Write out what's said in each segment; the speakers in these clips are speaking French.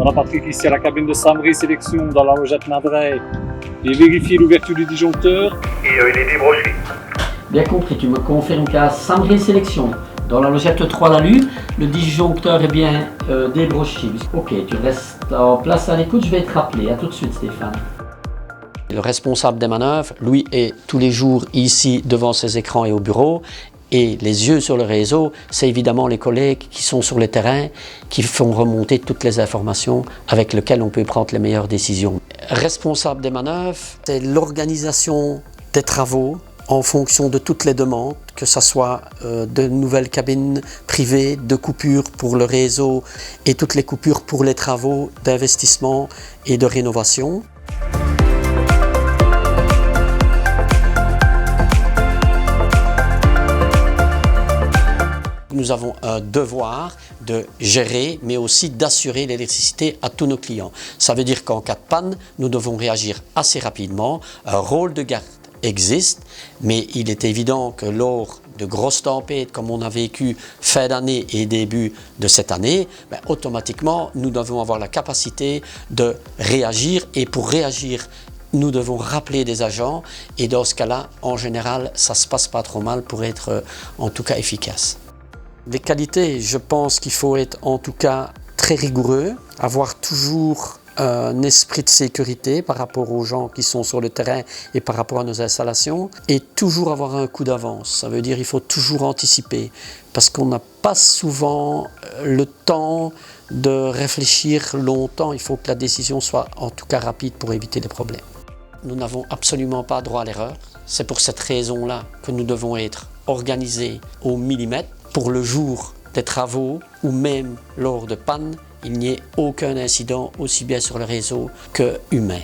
On a Patrick ici à la cabine de Samry Sélection dans la logette Nadrey et vérifier l'ouverture du disjoncteur. Et les débrancheries. Bien compris, tu me confirmes qu'à Samry Sélection, dans la logette 3 Lalu, le disjoncteur est bien débranché. Ok, tu restes en place à l'écoute, je vais te rappeler. À tout de suite Stéphane. Le responsable des manœuvres, lui, est tous les jours ici devant ses écrans et au bureau. Et les yeux sur le réseau, c'est évidemment les collègues qui sont sur le terrain, qui font remonter toutes les informations avec lesquelles on peut prendre les meilleures décisions. Responsable des manœuvres, c'est l'organisation des travaux en fonction de toutes les demandes, que ce soit de nouvelles cabines privées, de coupures pour le réseau et toutes les coupures pour les travaux d'investissement et de rénovation. Nous avons un devoir de gérer, mais aussi d'assurer l'électricité à tous nos clients. Ça veut dire qu'en cas de panne, nous devons réagir assez rapidement. Un rôle de garde existe, mais il est évident que lors de grosses tempêtes, comme on a vécu fin d'année et début de cette année, automatiquement, nous devons avoir la capacité de réagir. Et pour réagir, nous devons rappeler des agents. Et dans ce cas-là, en général, ça ne se passe pas trop mal pour être en tout cas efficace. Les qualités, je pense qu'il faut être en tout cas très rigoureux, avoir toujours un esprit de sécurité par rapport aux gens qui sont sur le terrain et par rapport à nos installations, et toujours avoir un coup d'avance. Ça veut dire qu'il faut toujours anticiper parce qu'on n'a pas souvent le temps de réfléchir longtemps. Il faut que la décision soit en tout cas rapide pour éviter les problèmes. Nous n'avons absolument pas droit à l'erreur. C'est pour cette raison-là que nous devons être organisés au millimètre. Pour le jour des travaux ou même lors de panne, il n'y ait aucun incident aussi bien sur le réseau que humain.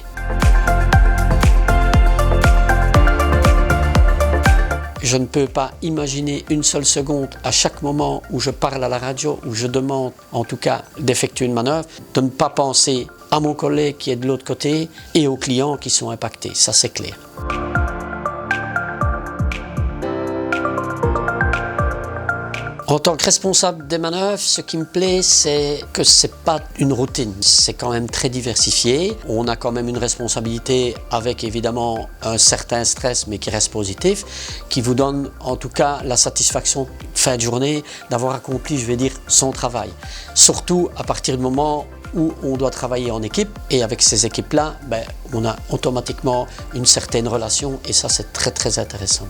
Je ne peux pas imaginer une seule seconde à chaque moment où je parle à la radio, où je demande en tout cas d'effectuer une manœuvre, de ne pas penser à mon collègue qui est de l'autre côté et aux clients qui sont impactés, ça c'est clair. En tant que responsable des manœuvres, ce qui me plaît, c'est que ce n'est pas une routine. C'est quand même très diversifié. On a quand même une responsabilité avec évidemment un certain stress, mais qui reste positif, qui vous donne en tout cas la satisfaction fin de journée d'avoir accompli, je vais dire, son travail. Surtout à partir du moment où on doit travailler en équipe. Et avec ces équipes-là, on a automatiquement une certaine relation et ça, c'est très très intéressant.